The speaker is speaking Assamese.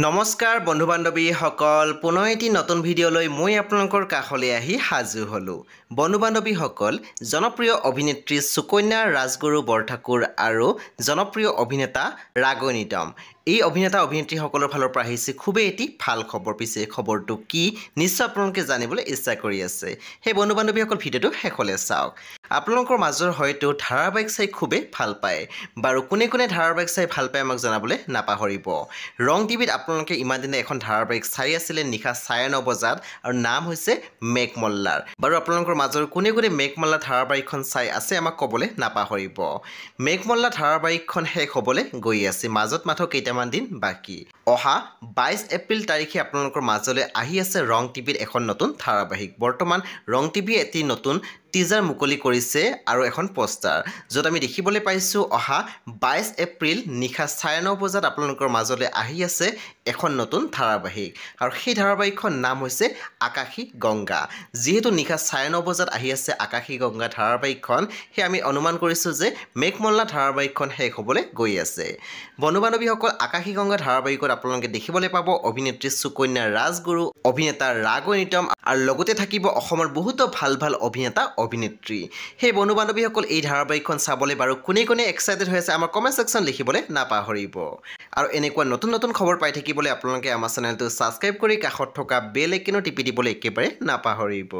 নমস্কাৰ বন্ধু বান্ধৱী সকল পুনৰ এটি নতুন ভিডিঅ'লৈ মই আপোনালোকৰ কাষলৈ আহি হাজু হলোঁ বন্ধু বান্ধৱীসকল জনপ্ৰিয় অভিনেত্ৰী সুকন্যা ৰাজগুৰু বৰঠাকুৰ আৰু জনপ্ৰিয় অভিনেতা ৰাঘৱ নিতম এই অভিনেতা অভিনেত্ৰীসকলৰ ফালৰ পৰা আহিছে খুবেই এটি ভাল খবৰ পিছে খবৰটো কি নিশ্চয় আপোনালোকে জানিবলৈ ইচ্ছা কৰি আছে সেই বন্ধু বান্ধৱীসকল ভিডিঅ'টো শেষলৈ চাওক আপোনালোকৰ মাজৰ হয়তো ধাৰাবাহিক চাই খুবেই ভাল পায় বাৰু কোনে কোনে ধাৰাবাহিক চাই ভাল পায় আমাক জনাবলৈ নাপাহৰিব ৰং টিভিত আপোনালোকে ইমান দিনে এখন ধাৰাবাহিক চাই আছিলে নিশা 9:30 বজাত আৰু নাম হৈছে মেঘমল্লাৰ বাৰু আপোনালোকৰ মাজৰ কোনে কোনে মেঘমল্লা ধাৰাবাহিকখন চাই আছে আমাক ক'বলৈ নাপাহৰিব মেঘমল্লা ধাৰাবাহিকখন শেষ হ'বলৈ গৈ আছে মাজত মাত্ৰ কেইটামান দিন বাকী অহা 22 এপ্ৰিল তাৰিখে আপোনালোকৰ মাজলৈ আহি আছে ৰং টিভিত এখন নতুন ধাৰাবাহিক বৰ্তমান ৰং টিভি এটি নতুন টিজাৰ মুকলি কৰিছে আৰু এখন পোষ্টাৰ য'ত আমি দেখিবলৈ পাইছোঁ অহা 22 এপ্ৰিল নিশা 9:30 বজাত আপোনালোকৰ মাজলৈ আহি আছে এখন নতুন ধাৰাবাহিক আৰু সেই ধাৰাবাহিকখন নাম হৈছে আকাশী গংগা যেহেতু নিশা 9:30 বজাত আহি আছে আকাশী গংগা ধাৰাবাহিকখন হে আমি অনুমান কৰিছোঁ যে মেঘমল্লা ধাৰাবাহিকখন শেষ হ'বলৈ গৈ আছে বন্ধু বান্ধৱীসকল আকাশী গংগা ধাৰাবাহিকত আপোনালোকে দেখিবলৈ পাব অভিনেত্ৰী সুকন্যা ৰাজগুৰু অভিনেতা ৰাঘৱ নিতম আৰু লগতে থাকিব অসমৰ বহুতো ভাল ভাল অভিনেতা অভিনেত্ৰী সেই বন্ধু বান্ধৱীসকল এই ধাৰাবাহিকখন চাবলৈ বাৰু কোনে কোনে এক্সাইটেড হৈ আছে আমাৰ কমেণ্ট সেকশ্যন লিখিবলৈ নাপাহৰিব আৰু এনেকুৱা নতুন নতুন খবৰ পাই থাকিবলৈ আপোনালোকে আমাৰ চেনেলটো ছাবস্ক্ৰাইব কৰি কাষত থকা বেল আইকনো টিপি দিবলৈ একেবাৰে নাপাহৰিব